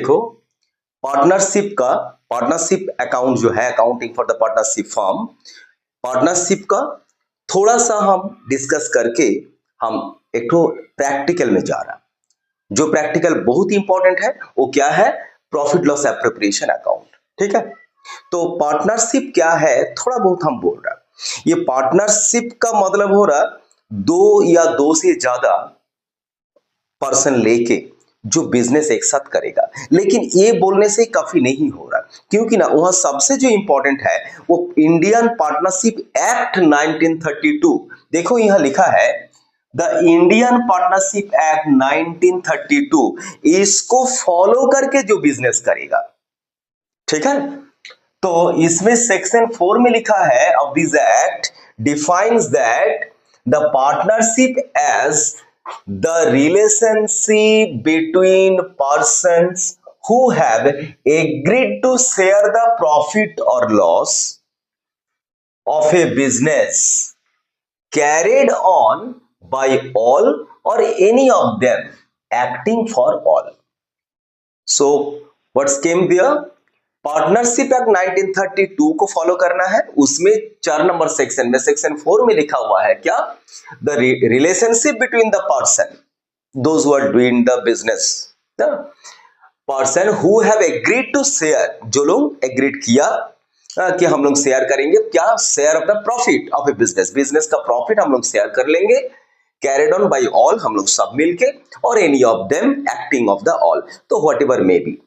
देखो, partnership account जो है, accounting for the partnership firm, partnership का थोड़ा सा हम डिस्कस करके हम एक तो प्रैक्टिकल में जा रहा। जो प्रैक्टिकल बहुत इंपॉर्टेंट है वो क्या है? Profit loss appropriation account. ठीक है, तो पार्टनरशिप क्या है थोड़ा बहुत हम बोल रहा। ये पार्टनरशिप का मतलब हो रहा दो या दो से ज्यादा पर्सन लेके जो बिजनेस एक साथ करेगा। लेकिन ये बोलने से काफी नहीं हो रहा, क्योंकि ना वहां सबसे जो इंपॉर्टेंट है वो इंडियन पार्टनरशिप एक्ट 1932। देखो यहां लिखा है द इंडियन पार्टनरशिप एक्ट 1932, इसको फॉलो करके जो बिजनेस करेगा। ठीक है, तो इसमें सेक्शन 4 में लिखा है of this act defines that the partnership as the relationship between persons who have agreed to share the profit or loss of a business carried on by all or any of them acting for all. So what's came there? Partnership act 1932 को follow करना है। उसमें 4 number section में, section 4 में लिखा हुआ है क्या? The relationship between the person those who are doing the business, person who have agreed to share, जो लोग एग्रीड किया कि हम लोग शेयर करेंगे क्या? Share of the profit of A business, business का प्रॉफिट हम लोग शेयर कर लेंगे, कैरिड ऑन बाय ऑल, हम लोग सब मिलके, और any of them acting of the all, तो व्हाटएवर मे बी।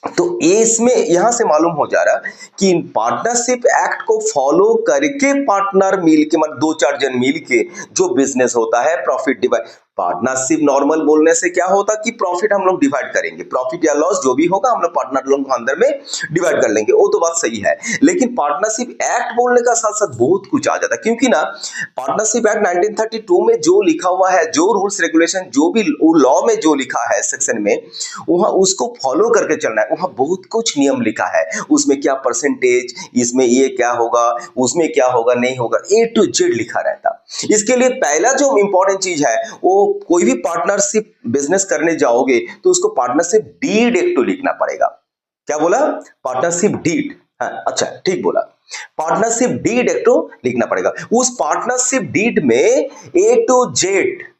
तो इसमें यहां से मालूम हो जा रहा कि पार्टनरशिप एक्ट को फॉलो करके पार्टनर मिलके, मतलब 2-4 जन मिलके जो बिजनेस होता है, प्रॉफिट डिवाइड। पार्टनरशिप नॉर्मल बोलने से क्या होता कि प्रॉफिट हम लोग डिवाइड करेंगे, प्रॉफिट या लॉस जो भी होगा हम लोग पार्टनर लोग अंदर में डिवाइड कर लेंगे, वो तो बात सही है। लेकिन पार्टनरशिप एक्ट बोलने का साथ साथ बहुत कुछ आ जाता है, क्योंकि ना पार्टनरशिप एक्ट 1932 में जो लिखा हुआ है, जो रूल्स रेगुलेशन, जो भी लॉ में जो लिखा है सेक्शन में, वहां उसको फॉलो करके चलना है। वहां बहुत कुछ नियम लिखा है, उसमें क्या परसेंटेज, इसमें ये क्या होगा, उसमें क्या होगा, नहीं होगा, ए टू जेड लिखा रहता। इसके लिए पहला जो इंपॉर्टेंट चीज है, वो कोई भी पार्टनरशिप बिजनेस करने जाओगे तो उसको पार्टनरशिप डीड एक तो लिखना पड़ेगा। क्या बोला? Partnership deed. हाँ, अच्छा ठीक बोला, पार्टनरशिप डीड एक तो लिखना पड़ेगा। उस पार्टनरशिप डीड में ए टू जेड,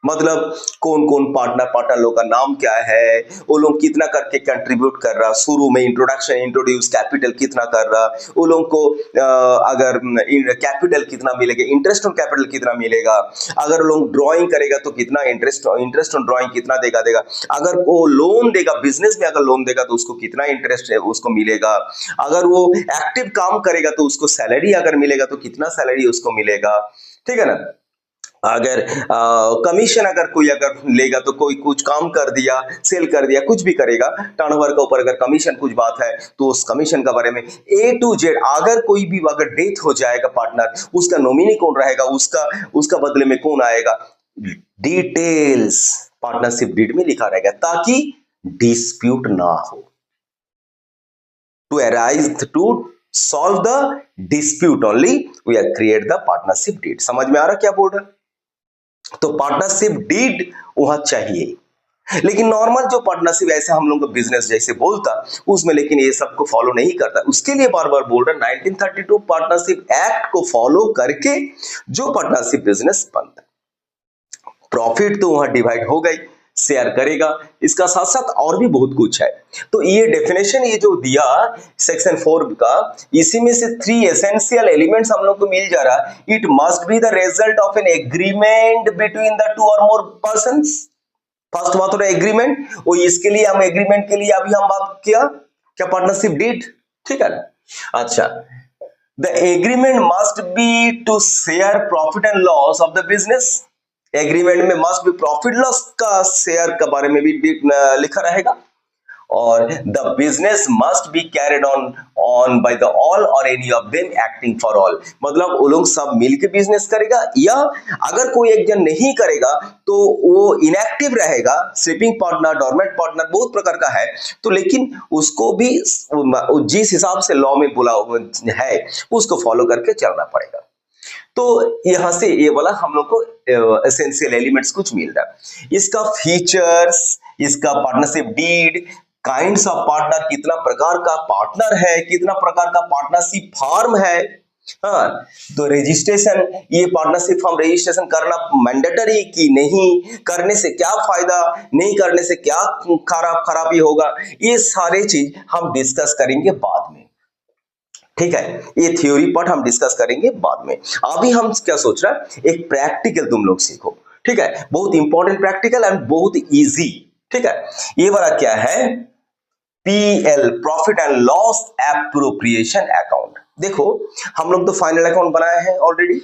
मतलब कौन कौन पार्टनर लोग का नाम क्या है, वो लोग कितना करके कंट्रीब्यूट कर रहा, शुरू में इंट्रोड्यूस कैपिटल कितना कर रहा, वो लोग को अगर कैपिटल कितना मिलेगा, इंटरेस्ट ऑन कैपिटल कितना मिलेगा, अगर लोग ड्राइंग करेगा तो कितना इंटरेस्ट ऑन ड्राइंग कितना देगा, अगर वो लोन देगा, बिजनेस में अगर लोन देगा तो उसको कितना इंटरेस्ट है उसको मिलेगा, अगर वो एक्टिव काम करेगा तो उसको सैलरी अगर मिलेगा तो कितना सैलरी उसको मिलेगा। ठीक है ना, अगर कमीशन अगर कोई अगर लेगा तो कोई कुछ काम कर दिया, सेल कर दिया, कुछ भी करेगा, टर्नओवर के ऊपर अगर कमीशन कुछ बात है तो उस कमीशन के बारे में ए टू जेड। अगर कोई भी अगर डेथ हो जाएगा पार्टनर, उसका नॉमिनी कौन रहेगा, उसका बदले में कौन आएगा, डिटेल्स पार्टनरशिप डीड में लिखा रहेगा, ताकि डिस्प्यूट ना हो, to solve the dispute only we are create the partnership deed. समझ में आ रहा क्या बोल रहा? तो पार्टनरशिप डीड वहां चाहिए। लेकिन नॉर्मल जो पार्टनरशिप ऐसे हम लोग का बिजनेस जैसे बोलता उसमें, लेकिन ये सब को फॉलो नहीं करता। उसके लिए बार बार बोल रहा 1932 पार्टनरशिप एक्ट को फॉलो करके जो पार्टनरशिप बिजनेस बनता, प्रॉफिट तो वहां डिवाइड हो गई, शेयर करेगा, इसका साथ साथ और भी बहुत कुछ है। तो ये डेफिनेशन ये जो दिया सेक्शन 4 का, इसी में से 3 एसेंशियल एलिमेंट्स हम लोग को मिल जा रहा। It must be the result of an agreement between the 2 और मोर पर्संस। फर्स्ट बात हो रहा है एग्रीमेंट, और इसके लिए हम एग्रीमेंट के लिए अभी हम बात किया क्या, पार्टनरशिप डीड। ठीक है ना, अच्छा, the agreement must be to share profit and loss of the business. Agreement में मस्ट बी प्रॉफिट लॉस का शेयर के बारे में भी लिखा रहेगा, और the business must be carried on by the all और any of them acting for all. मतलब वो लोग सब मिलके बिजनेस करेगा, या अगर कोई एक जन नहीं करेगा तो वो इनएक्टिव रहेगा, स्लीपिंग पार्टनर, डोरमेंट पार्टनर, बहुत प्रकार का है। तो लेकिन उसको भी जिस हिसाब से लॉ में बोला है उसको फॉलो करके चलना पड़ेगा। तो यहां से ये वाला हम लोग को एसेंशियल एलिमेंट्स कुछ मिल रहा है। इसका फीचर्स, इसका partnership deed, kinds of partner, कितना प्रकार का पार्टनर है, कितना प्रकार का पार्टनरशिप फॉर्म है। हाँ, तो रजिस्ट्रेशन, ये पार्टनरशिप फॉर्म रजिस्ट्रेशन करना मैंडेटरी कि नहीं, करने से क्या फायदा, नहीं करने से क्या खराबी होगा, ये सारे चीज हम डिस्कस करेंगे बाद में। ठीक है, ये थ्योरी पार्ट हम डिस्कस करेंगे बाद में। अभी हम क्या सोच रहे हैं, एक प्रैक्टिकल तुम लोग सीखो। ठीक है, बहुत इंपॉर्टेंट प्रैक्टिकल एंड बहुत इजी। ठीक है, ये वाला क्या है, PL, profit and loss appropriation account. देखो, हम लोग तो फाइनल अकाउंट बनाए हैं ऑलरेडी।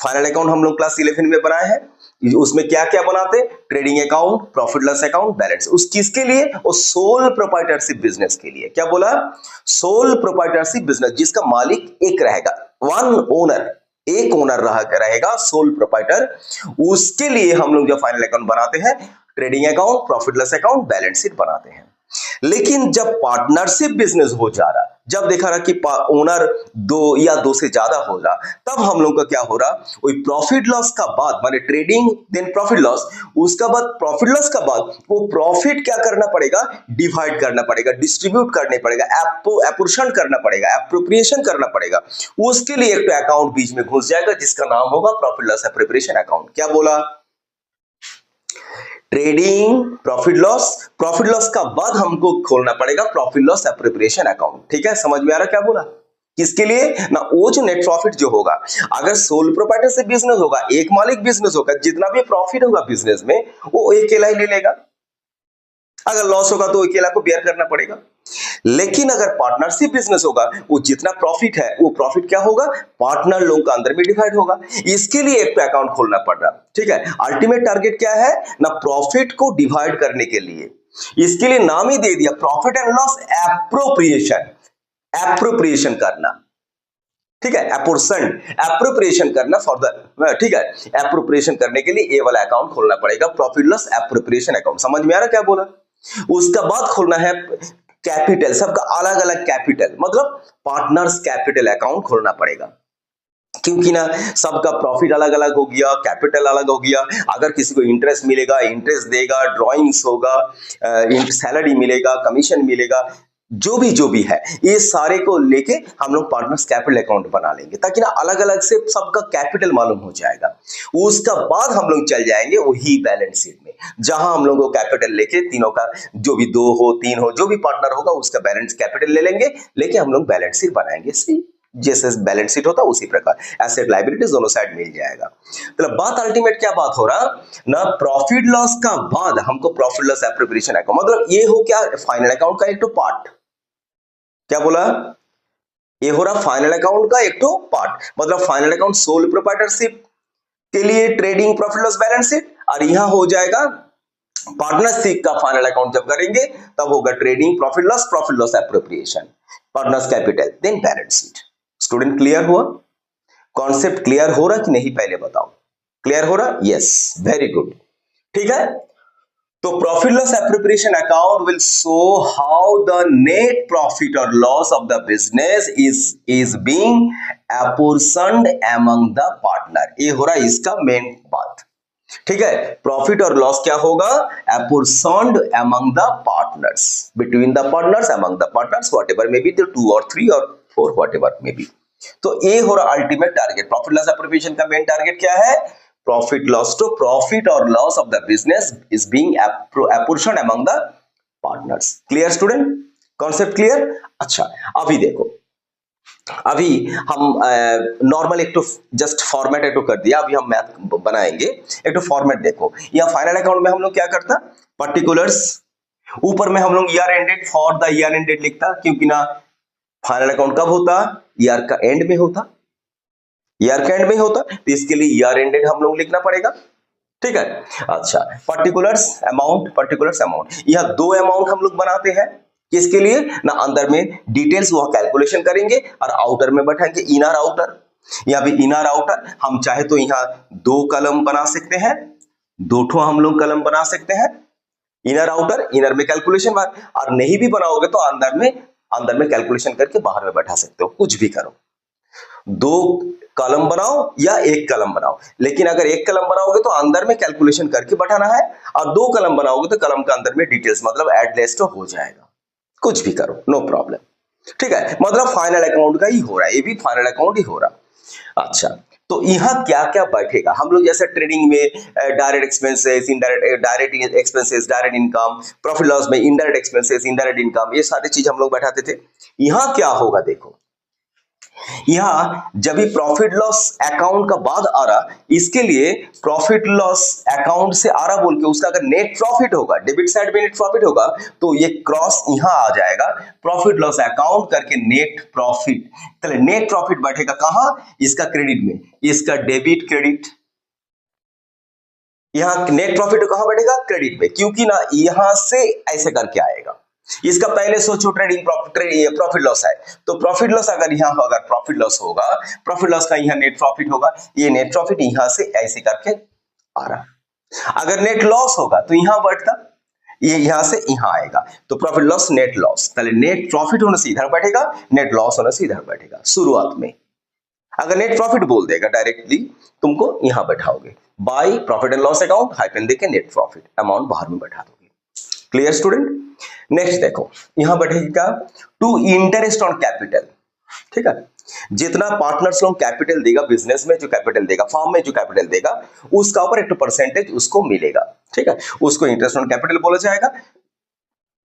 फाइनल अकाउंट हम लोग क्लास 11 में बनाए हैं। उसमें क्या क्या बनाते, trading account, profit loss account, balance. उस किसके लिए, वो सोल प्रोप्राइटरशिप बिजनेस के लिए। क्या बोला, सोल प्रोप्राइटरशिप बिजनेस, जिसका मालिक एक रहेगा, वन ओनर, एक ओनर रहेगा, सोल प्रोप्राइटर। उसके लिए हम लोग जो फाइनल अकाउंट बनाते हैं, trading account, profit loss account, balance sheet बनाते हैं। लेकिन जब पार्टनरशिप बिजनेस हो जा रहा, जब देखा रहा कि ओनर दो या दो से ज्यादा हो रहा, तब हम लोग का क्या हो रहा, वही प्रॉफिट लॉस का बाद, माने ट्रेडिंग देन प्रॉफिट लॉस, उसका बाद प्रॉफिट लॉस का बाद वो प्रॉफिट क्या करना पड़ेगा, डिवाइड करना पड़ेगा, डिस्ट्रीब्यूट करने पड़ेगा, एपोर्शन करना पड़ेगा, एप्रोप्रिएशन करना पड़ेगा। उसके लिए एक अकाउंट बीच में घुस जाएगा जिसका नाम होगा प्रॉफिट लॉस एप्रोप्रिएशन अकाउंट। क्या बोला, ट्रेडिंग, प्रॉफिट लॉस का बाद हमको खोलना पड़ेगा प्रॉफिट लॉस एप्रोप्रिएशन अकाउंट। ठीक है, समझ में आ रहा क्या बोला, किसके लिए ना, वो जो नेट प्रॉफिट जो होगा, अगर सोल प्रोप्राइटरशिप बिजनेस होगा, एक मालिक बिजनेस होगा, जितना भी प्रॉफिट होगा बिजनेस में वो अकेला ही ले लेगा। अगर लॉस होगा तो अकेला को बेयर करना पड़ेगा। लेकिन अगर पार्टनरशिप बिजनेस होगा, वो जितना प्रॉफिट है वो प्रॉफिट क्या होगा, पार्टनर लोगों का अंदर में डिवाइड होगा। इसके लिए एक अकाउंट खोलना पड़ रहा। ठीक है, अल्टीमेट टारगेट क्या है ना, प्रॉफिट को डिवाइड करने के लिए। इसके लिए नाम ही दे दिया profit and loss appropriation, appropriation करना। ठीक है, एप्रोप्रिएशन करना फॉर द, ठीक है, एप्रोप्रिएशन करने के लिए ये वाला अकाउंट खोलना पड़ेगा, प्रॉफिट लॉस एप्रोप्रिएशन अकाउंट। समझ में आ रहा क्या बोला। उसका बाद खोलना है कैपिटल, सबका अलग अलग कैपिटल, मतलब पार्टनर्स कैपिटल अकाउंट खोलना पड़ेगा। क्योंकि ना सबका प्रॉफिट अलग अलग हो गया, कैपिटल अलग हो गया। अगर किसी को इंटरेस्ट मिलेगा, इंटरेस्ट देगा, ड्रॉइंग्स होगा, सैलरी मिलेगा, कमीशन मिलेगा, जो भी है, ये सारे को लेके हम लोग पार्टनर्स कैपिटल अकाउंट बना लेंगे, ताकि ना अलग अलग से सबका कैपिटल मालूम हो जाएगा। उसका बाद हम लोग चल जाएंगे वही बैलेंस शीट में, जहां हम लोग को कैपिटल लेके तीनों का, जो भी दो हो तीन हो, जो भी पार्टनर होगा उसका बैलेंस कैपिटल ले लेंगे, लेके हम लोग बैलेंस शीट बनाएंगे। सी जैसे बैलेंस शीट होता है उसी प्रकार एसेट लायबिलिटीज दोनों साइड मिल जाएगा। तो बात अल्टीमेट क्या बात हो रहा ना, प्रॉफिट लॉस का बाद हमको प्रॉफिट लॉस एप्रोप्रिएशन अकाउंट, मतलब ये हो क्या, फाइनल अकाउंट का एक तो पार्ट। क्या बोला, ये हो रहा फाइनल अकाउंट का एक तो पार्ट, मतलब फाइनल अकाउंट सोल प्रोप्राइटरशिप के लिए trading, profit loss, balance sheet, और यहां हो जाएगा पार्टनरशिप का फाइनल अकाउंट जब करेंगे तब होगा trading, profit loss appropriation, partners capital, then balance sheet. Student clear हुआ, कॉन्सेप्ट क्लियर हो रहा कि नहीं, पहले बताओ, क्लियर हो रहा, यस, वेरी गुड। ठीक है, तो profit loss appropriation account will show how the net profit और loss of the business is being apportioned among the partner. ये हो रहा है इसका मेन बात। ठीक है, प्रॉफिट और लॉस क्या होगा, apportioned among the partners, between the partners, among the partners, whatever may be, the 2 और 3 और 4 व्हाटएवर मे बी। तो ये हो रहा ultimate target. Profit loss appropriation का मेन टारगेट क्या है, प्रॉफिट लॉस टू प्रॉफिट और loss of the business is being apportioned among the partners. Clear student, concept clear. अच्छा, अभी देखो, अभी हम नॉर्मल एक तो जस्ट फॉर्मेट एक तो कर दिया, अभी हम मैथ बनाएंगे। एक तो फॉर्मेट देखो, यहाँ फाइनल अकाउंट में हम लोग क्या करता, पर्टिकुलर्स, ऊपर में हम लोग year ended, for the year ended लिखता, क्योंकि ना फाइनल अकाउंट कब होता, ईयर का एंड में होता, ईयर का एंड में होता, तो इसके लिए ईयर एंडेड हम लोग लिखना पड़ेगा। ठीक है, अच्छा, पर्टिकुलर्स अमाउंट, यह दो अमाउंट हम लोग बनाते हैं, किसके लिए ना, अंदर में डिटेल्स वह कैलकुलेशन करेंगे और आउटर में बैठाएंगे, इनर आउटर। यहाँ भी इनर आउटर, हम चाहे तो यहाँ 2 कलम बना सकते हैं, 2 ठो हम लोग कलम बना सकते हैं, इनर आउटर, इनर में कैलकुलेशन, और नहीं भी बनाओगे तो अंदर में कैलकुलेशन करके बाहर में बैठा सकते हो, कुछ भी करो। 2 कलम बनाओ या 1 कलम बनाओ, लेकिन अगर 1 कलम बनाओगे तो अंदर में कैलकुलेशन करके बैठाना है, और 2 कलम बनाओगे तो कलम का अंदर में डिटेल्स, मतलब एड लिस्ट हो जाएगा। कुछ भी करो, नो प्रॉब्लम। ठीक है, मतलब फाइनल अकाउंट का ही हो रहा है, ये भी फाइनल अकाउंट ही हो रहा। अच्छा, तो यहाँ क्या क्या बैठेगा? हम लोग जैसे ट्रेडिंग में direct expenses, indirect, direct expenses, direct income, profit loss में इनडायरेक्ट एक्सपेंसेस, इनडायरेक्ट इनकम, ये सारी चीज हम लोग बैठाते थे। यहाँ क्या होगा देखो, यहाँ जब भी प्रॉफिट लॉस अकाउंट का बाद आ रहा, इसके लिए प्रॉफिट लॉस अकाउंट से आ रहा बोल के उसका अगर नेट प्रॉफिट होगा, डेबिट साइड पे नेट प्रॉफिट होगा, तो ये क्रॉस यहाँ आ जाएगा प्रॉफिट लॉस अकाउंट करके नेट प्रॉफिट। चलिए, नेट प्रॉफिट बैठेगा कहां? इसका क्रेडिट में, इसका डेबिट क्रेडिट। यहाँ नेट प्रॉफिट कहां बैठेगा? क्रेडिट में, क्योंकि ना यहां से ऐसे करके आएगा। इसका पहले सोचो ट्रेडिंग प्रॉफिट लॉस है, तो प्रॉफिट लॉस अगर यहाँ अगर प्रॉफिट लॉस होगा, प्रॉफिट लॉस का यहाँ नेट प्रॉफिट होगा, ये नेट प्रॉफिट यहाँ से ऐसे करके आ रहा। अगर नेट लॉस होगा तो यहाँ बैठता, ये यहां से यहाँ आएगा, तो प्रॉफिट लॉस नेट लॉस। पहले नेट प्रॉफिट होने से इधर बैठेगा, नेट लॉस होने से इधर बैठेगा शुरुआत में। अगर नेट प्रॉफिट बोल देगा डायरेक्टली, तुमको यहां बैठाओगे, by profit and loss account hyphen देके नेट प्रॉफिट, अमाउंट बाहर में बैठा दोगे। Clear student? नेक्स्ट देखो, यहां बैठेगा टू इंटरेस्ट ऑन कैपिटल। ठीक है, जितना पार्टनर्स लोग कैपिटल देगा, बिजनेस में जो कैपिटल देगा, फॉर्म में जो कैपिटल देगा, उसका ऊपर एक परसेंटेज उसको मिलेगा। ठीक है, उसको इंटरेस्ट ऑन कैपिटल बोला जाएगा।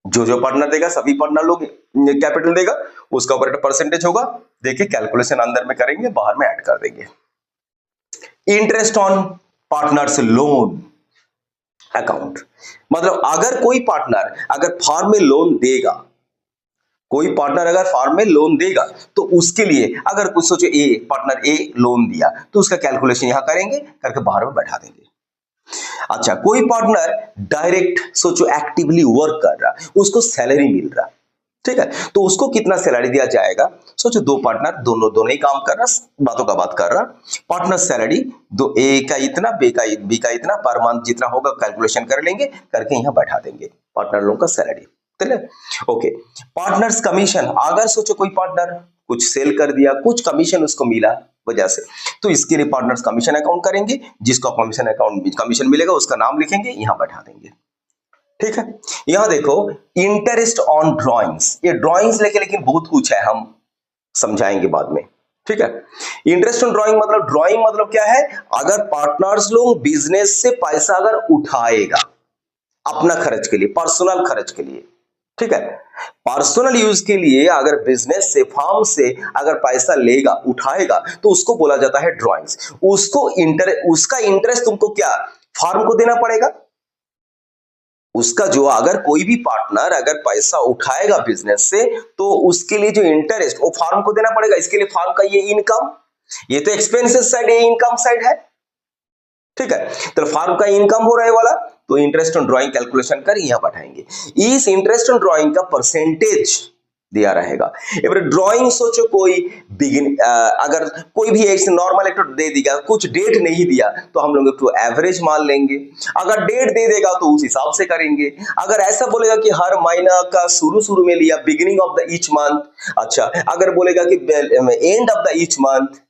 जो पार्टनर देगा, सभी पार्टनर लोग कैपिटल देगा, उसका ऊपर एक परसेंटेज होगा। देखिए कैलकुलेशन अंदर में करेंगे, बाहर में ऐड कर देंगे। Interest on partners loan account, मतलब अगर कोई पार्टनर अगर फार्म में लोन देगा, कोई पार्टनर अगर फार्म में लोन देगा, तो उसके लिए अगर कुछ सोचो ए पार्टनर ए लोन दिया, तो उसका कैलकुलेशन यहां करेंगे, करके बाहर में बैठा देंगे। अच्छा, कोई पार्टनर डायरेक्ट सोचो एक्टिवली वर्क कर रहा, उसको सैलरी मिल रहा। ठीक है, तो उसको कितना सैलरी दिया जाएगा? सोचो दो पार्टनर दोनों ही काम कर रहा, बातों का बात कर रहा। पार्टनर सैलरी दो, ए का इतना, बी का इतना, पर मंथ जितना होगा कैलकुलेशन कर लेंगे, करके यहाँ बैठा देंगे पार्टनर लोगों का सैलरी। ओके, पार्टनर्स कमीशन, अगर सोचो कोई पार्टनर कुछ सेल कर दिया, कुछ कमीशन उसको मिला वजह से, तो इसके लिए पार्टनर्स कमीशन अकाउंट करेंगे, जिसको कमीशन अकाउंट कमीशन मिलेगा उसका नाम लिखेंगे, यहां बैठा देंगे। ठीक है, यहां देखो इंटरेस्ट ऑन ड्रॉइंग्स, ये ड्रॉइंग्स लेकिन बहुत कुछ है, हम समझाएंगे बाद में। ठीक है, इंटरेस्ट ऑन ड्रॉइंग मतलब क्या है? अगर पार्टनर्स लोग बिजनेस से पैसा अगर उठाएगा अपना खर्च के लिए, पर्सनल खर्च के लिए, ठीक है, पर्सनल यूज के लिए अगर बिजनेस से, फार्म से अगर पैसा लेगा, उठाएगा, तो उसको बोला जाता है ड्रॉइंग्स। उसको उसका इंटरेस्ट तुमको क्या फार्म को देना पड़ेगा? उसका जो अगर कोई भी पार्टनर अगर पैसा उठाएगा बिजनेस से, तो उसके लिए जो इंटरेस्ट वो फार्म को देना पड़ेगा। इसके लिए फार्म का ये इनकम, ये तो एक्सपेंसेस साइड, ये इनकम साइड है। ठीक है, तो फार्म का इनकम हो रहा है वाला, तो इंटरेस्ट ऑन ड्राइंग कैलकुलेशन कर यहां बैठाएंगे। इस इंटरेस्ट ऑन ड्राइंग का परसेंटेज दिया रहेगा। ड्राइंग सोचो कोई अगर कोई भी एक नॉर्मल एक दे देगा, कुछ डेट नहीं दिया, तो हम लोग एक एवरेज मान लेंगे। अगर डेट दे देगा तो उस हिसाब से करेंगे। अगर ऐसा बोलेगा कि हर महीना का शुरू में लिया, beginning of the each month, अच्छा, अगर बोलेगा कि end of the each month,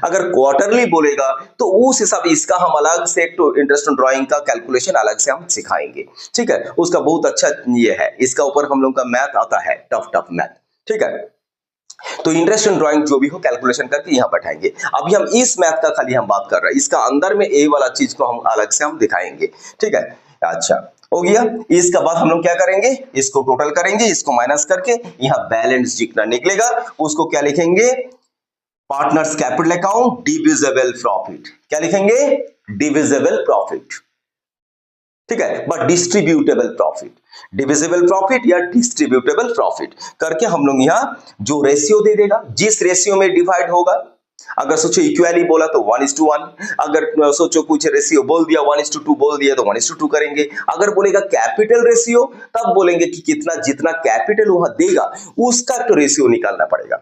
अगर क्वार्टरली बोलेगा, तो उस हिसाब इसका हम अलग से एक तो इंटरेस्ट ऑन ड्राइंग का कैलकुलेशन अलग से हम सिखाएंगे। ठीक है, उसका बहुत अच्छा ये है, इसका ऊपर हम लोग का मैथ आता है, टफ मैथ। ठीक है, तो इंटरेस्ट ऑन ड्राइंग जो भी हो कैलकुलेशन करके यहाँ बैठाएंगे। अभी हम इस मैथ का खाली हम बात कर रहे हैं, इसका अंदर में ए वाला चीज को हम अलग से हम दिखाएंगे। ठीक है, अच्छा हो गया। इसके बाद हम लोग क्या करेंगे, इसको टोटल करेंगे, इसको माइनस करके यहाँ बैलेंस जितना निकलेगा उसको क्या लिखेंगे? Partners capital account divisible profit. क्या लिखेंगे? Divisible profit. ठीक है, but distributable profit, divisible profit या डिस्ट्रीब्यूटेबल प्रॉफिट करके हम लोग यहाँ जो रेशियो दे देगा, जिस रेशियो में डिवाइड होगा, अगर सोचो इक्वली बोला तो 1:1, अगर सोचो कुछ रेशियो बोल दिया 1:2 बोल दिया तो 1:2 करेंगे। अगर बोलेगा कैपिटल रेशियो, तब बोलेंगे कि कितना, जितना कैपिटल वहां देगा उसका तो रेशियो निकालना पड़ेगा।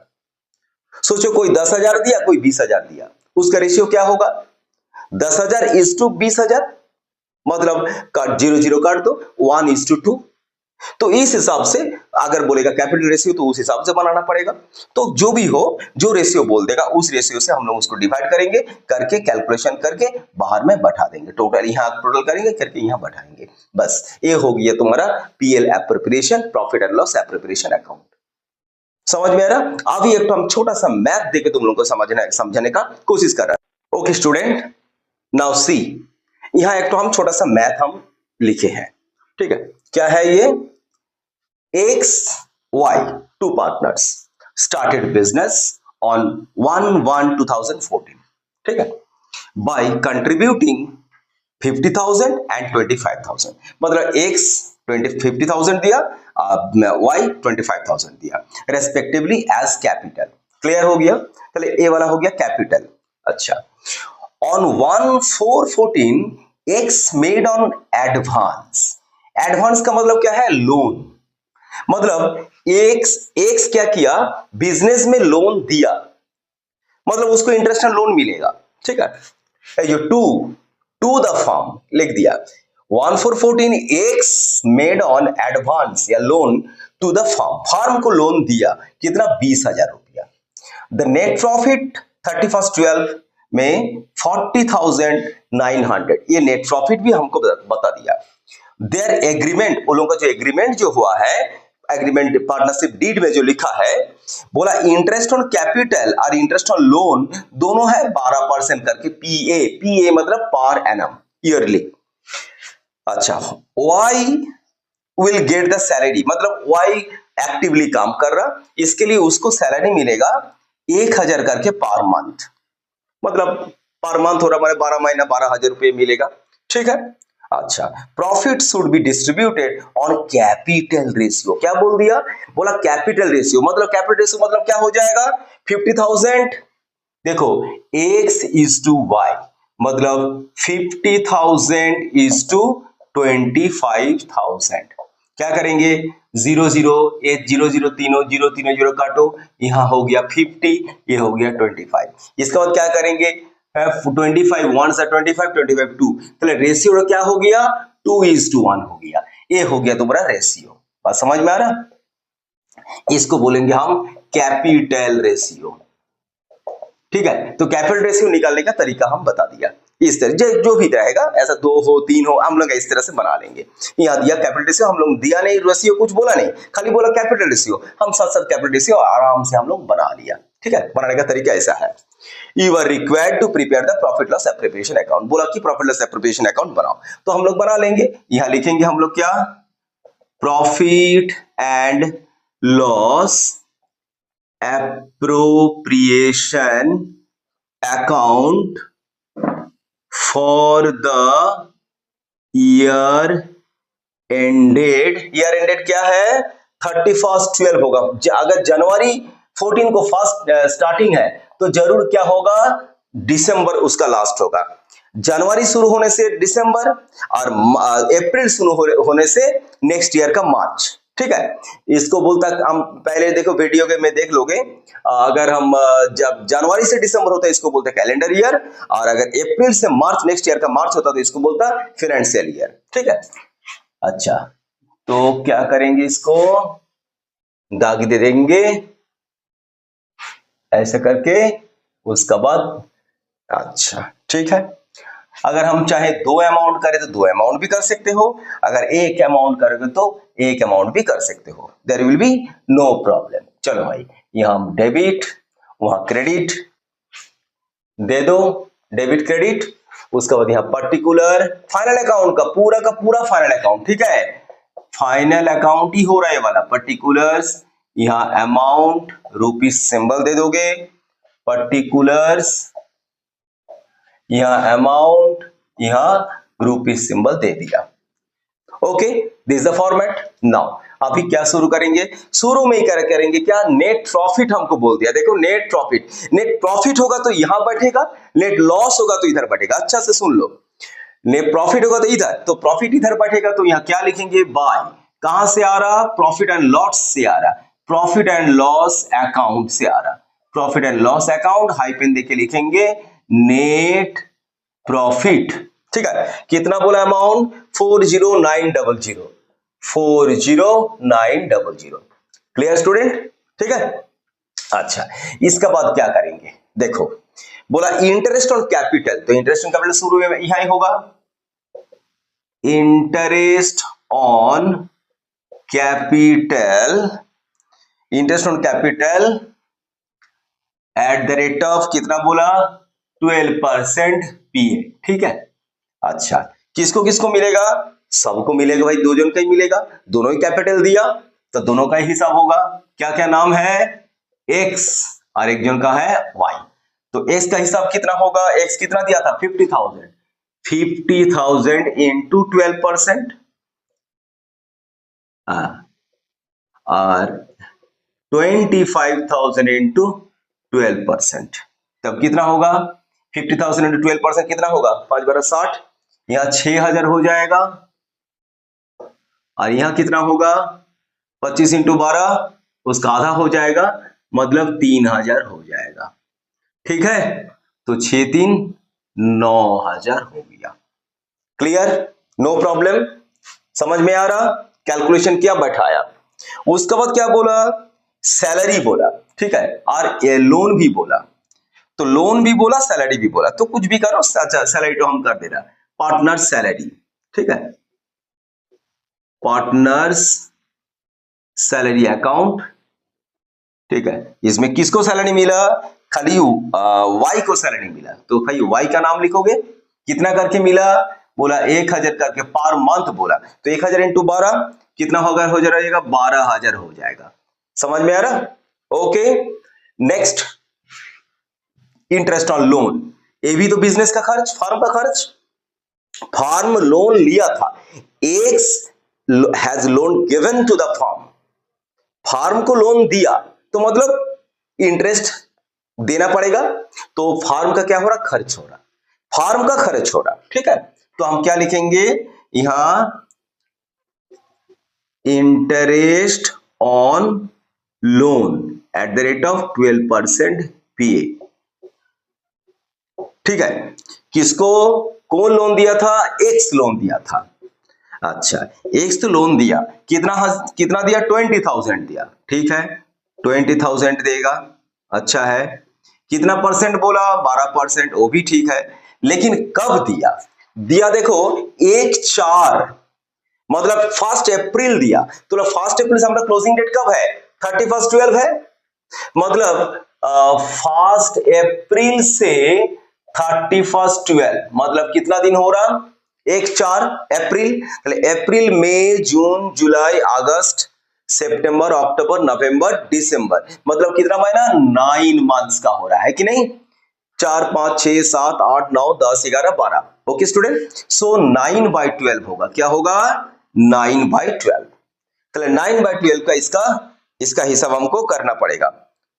सोचो कोई 10,000 दिया, कोई 20,000 दिया, उसका रेशियो क्या होगा? 10,000 इज टू 20,000, मतलब काट 0 0 काट दो, 1:2। तो इस हिसाब से अगर बोलेगा कैपिटल रेशियो तो उस हिसाब से बनाना पड़ेगा। तो जो भी हो, जो रेशियो बोल देगा उस रेशियो से हम लोग उसको डिवाइड करेंगे, करके कैलकुलेशन करके बाहर में बैठा देंगे। टोटल यहाँ टोटल करेंगे, करके यहाँ बैठाएंगे। बस ये हो गया तुम्हारा PL appropriation, profit and loss appropriation account. समझ में आ रहा? अभी एक तो हम छोटा सा मैथ देके तुम लोगों को समझने का कोशिश कर रहे हैं। ओके स्टूडेंट, नाउ सी, यहाँ एक तो हम छोटा सा मैथ हम लिखे हैं, ठीक है। क्या है ये? X, Y, two partners started business on 1/1/2014, ठीक है, by contributing 50,000 and 25,000। मतलब X 50,000 दिया, Y 25,000 दिया, रेस्पेक्टिवली एज कैपिटल। क्लियर हो गया? चलिए ए वाला हो गया कैपिटल। अच्छा, on 1/4/14 X made on advance। Advance का मतलब क्या है? लोन। मतलब एक्स क्या किया? बिजनेस में लोन दिया, मतलब उसको इंटरेस्ट ऑन लोन मिलेगा, ठीक है। जो टू द फर्म लिख दिया। 1/4/14 एक्स मेड ऑन एडवांस या लोन टू द फर्म को लोन दिया, कितना? 20,000 रुपया। द नेट प्रॉफिट 31/12 में 40,900, ये नेट प्रॉफिट भी हमको बता दिया। देयर एग्रीमेंट, वो लोगों का जो एग्रीमेंट जो हुआ है, एग्रीमेंट पार्टनरशिप डीड में जो लिखा है, बोला इंटरेस्ट ऑन कैपिटल और इंटरेस्ट ऑन लोन दोनों है 12% करके, पीए मतलब पर एनम, ईयरली। अच्छा, Y will get the salary, मतलब वाई एक्टिवली काम कर रहा, इसके लिए उसको सैलरी मिलेगा 1,000 करके पर मंथ, मतलब पर मंथ हो रहा हमारे 12 महीना 12,000 रुपये मिलेगा, ठीक है। अच्छा, profit should be distributed on capital ratio. क्या बोल दिया? बोला कैपिटल रेशियो, मतलब कैपिटल रेशियो मतलब क्या हो जाएगा? 50,000, देखो x/y, मतलब 50,000 = 25,000। क्या करेंगे? 0 0 1 0 0 तीनों 0 तीनों 0 काटो, यहाँ हो गया 50, ये हो गया 25। इसके बाद क्या करेंगे? 25 1 से 25 25 2, तो रेशियो क्या हो गया? 2:1 हो गया। ये हो गया तुम्हारा रेशियो। बात समझ में आ रहा? इसको बोलेंगे हम कैपिटल रेशियो, ठीक है। तो कैपिटल रेशियो निकालने का तरीका हम बता दिया। इस तरह जो भी रहेगा, ऐसा 2 हो 3 हो, हम लोग इस तरह से बना लेंगे। यहाँ दिया कैपिटल रेशियो, हम लोग दिया नहीं रेशियो, कुछ बोला नहीं, खाली बोला कैपिटल रेशियो, हम साथ साथ कैपिटल रेशियो आराम से हम लोग बना लिया, ठीक है। बनाने का तरीका ऐसा है। You are required to prepare the profit loss appropriation account। बोला कि प्रॉफिट लॉस एप्रोप्रिएशन अकाउंट बनाओ, तो हम लोग बना लेंगे। यहाँ लिखेंगे हम लोग क्या? Profit and loss appropriation account for the year ended। Year ended क्या है? 31/12 होगा। अगर जनवरी 14 को फर्स्ट स्टार्टिंग है तो जरूर क्या होगा? दिसंबर उसका लास्ट होगा। जनवरी शुरू होने से दिसंबर और अप्रैल शुरू होने से नेक्स्ट ईयर का मार्च, ठीक है। इसको बोलता, हम पहले देखो वीडियो के में देख लोगे, अगर हम जब जनवरी से दिसंबर होता है इसको बोलते हैं कैलेंडर ईयर, और अगर अप्रैल से मार्च नेक्स्ट ईयर का मार्च होता है तो इसको बोलता है फाइनेंशियल ईयर, ठीक है। अच्छा, तो क्या करेंगे? इसको दाग दे देंगे ऐसे करके, उसका बाद अच्छा ठीक है। अगर हम चाहे 2 अमाउंट करें तो 2 अमाउंट भी कर सकते हो, अगर एक अमाउंट करोगे तो एक अमाउंट भी कर सकते हो, there will be no problem. चलो भाई, यहाँ हम डेबिट वहां क्रेडिट दे दो, डेबिट क्रेडिट, उसके बाद यहाँ पर्टिकुलर फाइनल अकाउंट का पूरा फाइनल अकाउंट, ठीक है। फाइनल अकाउंट ही हो रहा है वाला पर्टिकुलर्स, यहाँ अमाउंट रुपीस सिंबल दे दोगे, पर्टिकुलर्स यहाँ अमाउंट, यहाँ रुपीस सिंबल दे दिया। Okay, this is the format. Now अभी क्या शुरू करेंगे? शुरू में ही करेंगे क्या? नेट प्रॉफिट हमको बोल दिया। देखो नेट प्रॉफिट होगा तो यहां बैठेगा, नेट लॉस होगा तो इधर बैठेगा। अच्छा से सुन लो, नेट प्रॉफिट होगा तो इधर, तो प्रॉफिट इधर बैठेगा तो यहाँ क्या लिखेंगे? बाय। कहां से आ रहा? प्रॉफिट एंड लॉस से आ रहा, प्रॉफिट एंड लॉस अकाउंट से आ रहा। Profit and loss account hyphen देके लिखेंगे नेट प्रॉफिट, ठीक है। कितना बोला अमाउंट? 40900, 40900। Clear student? ठीक है। अच्छा, इसके बाद क्या करेंगे? देखो, बोला इंटरेस्ट ऑन कैपिटल, तो इंटरेस्ट ऑन कैपिटल शुरू में यहां ही होगा, interest on capital, interest on capital at the rate of कितना बोला? 12% पीए। ठीक है। अच्छा, किसको किसको मिलेगा? सबको मिलेगा भाई, दो जन का ही मिलेगा, दोनों ही कैपिटल दिया तो दोनों का ही हिसाब होगा। क्या क्या नाम है? एक्स और एक जन का है वाई। तो एक्स का हिसाब कितना होगा? एक्स कितना दिया था? 50,000। 50,000 इंटू 12%, और 25,000 इंटू 12%, तब कितना होगा? 50,000 इंटू 12% कितना होगा? 5 12 60, यहाँ 6,000 हो जाएगा, और यहाँ कितना होगा? 25 इंटू 12, उसका आधा हो जाएगा, मतलब 3,000 हो जाएगा। ठीक है, तो 6 3 9,000 हो गया। क्लियर? No problem? समझ में आ रहा? कैलकुलेशन किया, बैठाया। उसके बाद क्या बोला? सैलरी बोला। ठीक है, और ये लोन भी बोला। तो लोन भी बोला, सैलरी भी बोला, तो कुछ भी करो। अच्छा, सैलरी तो हम कर दे रहा, पार्टनर सैलरी। ठीक है, पार्टनर्स सैलरी अकाउंट। ठीक है, इसमें किसको सैलरी मिला? खाली वाई को सैलरी मिला, तो भाई वाई का नाम लिखोगे। कितना करके मिला? बोला 1,000 करके पर मंथ बोला, तो 1,000 इंटू 12 कितना होगा? हो जाएगा 12,000 हो जाएगा। समझ में आ रहा? Okay. Next, interest on loan, ये भी तो बिजनेस का खर्च, फार्म का खर्च। फार्म लोन लिया था, X has loan given to the firm, firm को लोन दिया तो मतलब इंटरेस्ट देना पड़ेगा, तो फार्म का क्या हो रहा? खर्च हो रहा, फार्म का खर्च हो रहा। ठीक है, तो हम क्या लिखेंगे यहां? Interest on loan at the rate of 12% पीए। ठीक है, किसको कौन लोन दिया था? एक्स लोन दिया था। अच्छा, एक्स तो लोन दिया, कितना दिया? 20,000 दिया। ठीक है, 20,000 देगा, अच्छा है। कितना परसेंट बोला? 12%, वो भी ठीक है। लेकिन कब दिया? दिया देखो 1/4, मतलब 1 अप्रैल दिया। तो 1 अप्रैल से हमारा क्लोजिंग डेट कब है? 31/12 है, मतलब 1 अप्रैल से 31/12, मतलब कितना दिन हो रहा? 1/4 अप्रैल। अप्रैल मई जून जुलाई अगस्त सितंबर अक्टूबर नवंबर दिसंबर, मतलब कितना महीना? 9 मंथ्स का हो रहा है कि नहीं? 4 5 6 7 8 9 10 11 12। ओके स्टूडेंट, सो 9/12 होगा। क्या होगा? 9/12। चलिए 9/12 का इसका इसका हिसाब हमको करना पड़ेगा।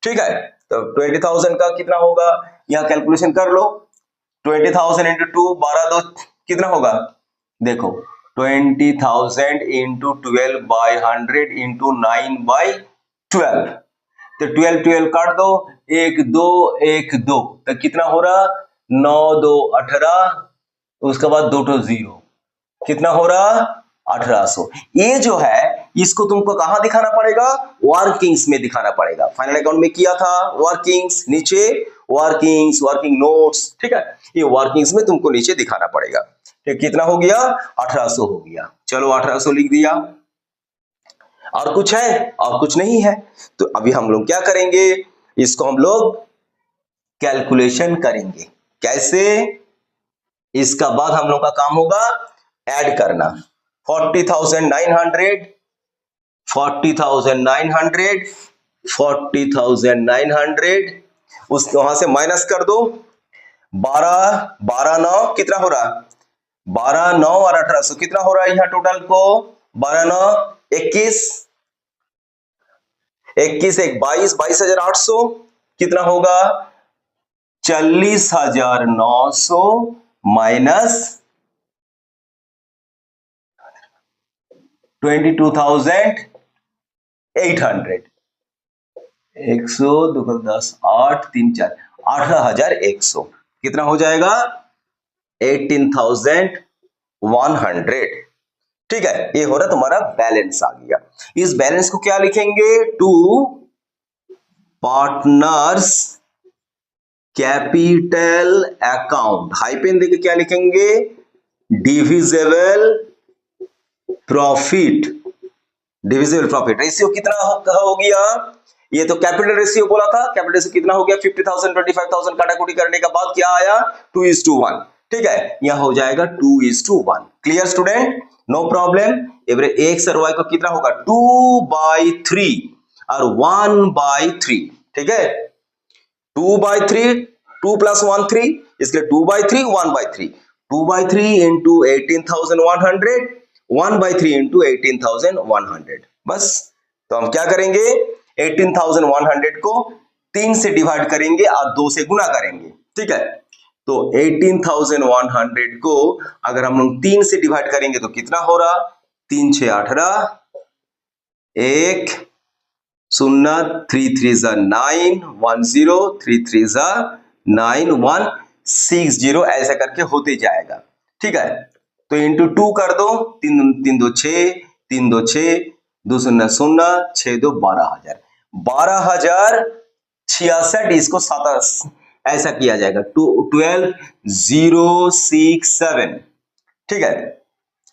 ठीक है, तो 20,000 का कितना होगा? यहाँ कैलकुलेशन कर लो। 20,000 इंटू 2, 12 2 कितना होगा? देखो 20,000 इंटू 12/100 इंटू 9/12, तो 12 12 काट दो, 1 2 1 2, तो कितना हो रहा? 9 2 18, उसके बाद 2 2 0, कितना हो रहा? 1800। ये जो है इसको तुमको कहां दिखाना पड़ेगा? वर्किंग्स में दिखाना पड़ेगा। फाइनल अकाउंट में किया था वर्किंग्स, नीचे वर्किंग्स, वर्किंग नोट्स। ठीक है, ये वर्किंग्स में तुमको नीचे दिखाना पड़ेगा। तो कितना हो गया? 1800 हो गया। चलो 1800 लिख दिया। और कुछ है? और कुछ नहीं है। तो अभी हम लोग क्या करेंगे? इसको हम लोग कैलकुलेशन करेंगे। कैसे? इसका बाद हम लोग का काम होगा ऐड करना। 40,900, 40,900, 40,900, उस वहां से माइनस कर दो। 12 12 9 कितना हो रहा? 12 9 और 1800 कितना हो रहा है यहाँ टोटल को? 12 9 21, 21 1 22, 22,800 कितना होगा? 40,900 माइनस 22,800, 100 2 10 8 3 4 18,100 कितना हो जाएगा? 18,100। ठीक है, ये हो रहा तुम्हारा बैलेंस आ गया। इस बैलेंस को क्या लिखेंगे, to partners capital account, hyphen देके क्या लिखेंगे, divisible profit. Divisible profit ratio कितना हो गया, ये तो कैपिटल रेशियो बोला था, कैपिटल रेशियो कितना हो गया 50,000 25,000 काटाकुटी करने के बाद क्या आया 2:1। ठीक है, यह हो जाएगा 2:1। Clear student, no problem. Every X और वाई को कितना होगा 2/3 और 1/3। ठीक है, 2/3, 2 + 1 3, इसलिए 2/3 1/3, 2/3 इंटू 18,100, 1/3 इंटू 18,100। बस, तो हम क्या करेंगे 18,100 को 3 से डिवाइड करेंगे और 2 से गुना करेंगे। ठीक है, तो 18,100 को अगर हम लोग 3 से डिवाइड करेंगे तो कितना हो रहा, 3 6 18, 1 0 3 3 9 1 0 3 3 9 1 6 0, ऐसा करके होते जाएगा। ठीक है, तो इंटू 2 कर दो, 3 3 2 6, 3 2 6, 2 0 0, 6 2 12,000, 12,066, इसको 7 ऐसा किया जाएगा 12,067। ठीक है,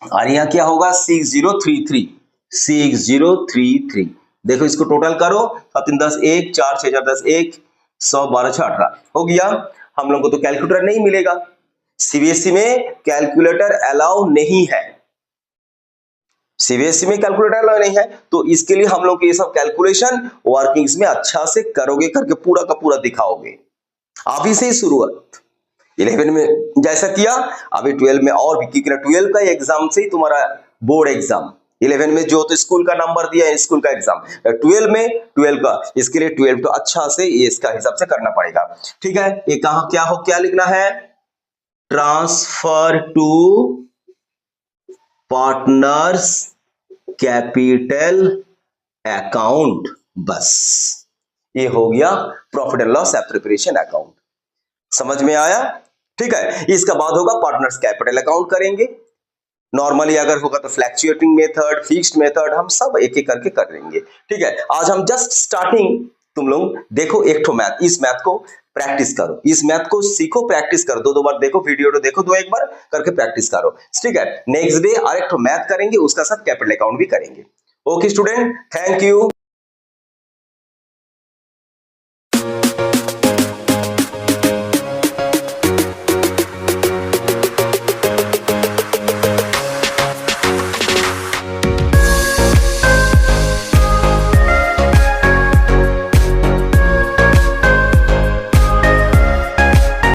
और यहाँ क्या होगा 6033, 6033। देखो इसको टोटल करो, 7 10 1 4 6 4 10 1 100 12 6 18 हो गया। हम लोग को तो कैलकुलेटर नहीं मिलेगा, सीबीएसई में कैलकुलेटर अलाउ नहीं है, सीबीएसई में कैलकुलेटर अलाउ नहीं है, तो इसके लिए हम लोग ये सब कैलकुलेशन वर्किंग्स में अच्छा से करोगे, करके पूरा का पूरा दिखाओगे। अभी से ही शुरुआत 11 में जैसा किया, अभी 12 में और भी, क्योंकि 12 का एग्जाम से ही तुम्हारा बोर्ड एग्जाम, 11 में जो तो स्कूल का नंबर दिया है स्कूल का एग्जाम, 12 में 12 का, इसके लिए 12 तो अच्छा से ये इसका हिसाब से करना पड़ेगा। ठीक है, ये कहां क्या हो, क्या लिखना है, transfer to partners capital account. बस ये हो गया profit and loss preparation account. समझ में आया? ठीक है, इसका बाद होगा पार्टनर्स कैपिटल अकाउंट करेंगे। नॉर्मली अगर होगा तो फ्लैक्चुएटिंग मेथड, फिक्स्ड मेथड, हम सब एक एक करके कर लेंगे। ठीक है, आज हम जस्ट स्टार्टिंग, तुम लोग देखो एक ठो मैथ, इस मैथ को प्रैक्टिस करो, इस मैथ को सीखो, प्रैक्टिस करो, दो बार देखो वीडियो, देखो दो एक बार करके प्रैक्टिस करो। ठीक है, नेक्स्ट डे और एक ठो मैथ करेंगे, उसका साथ कैपिटल अकाउंट भी करेंगे। Okay student, thank you.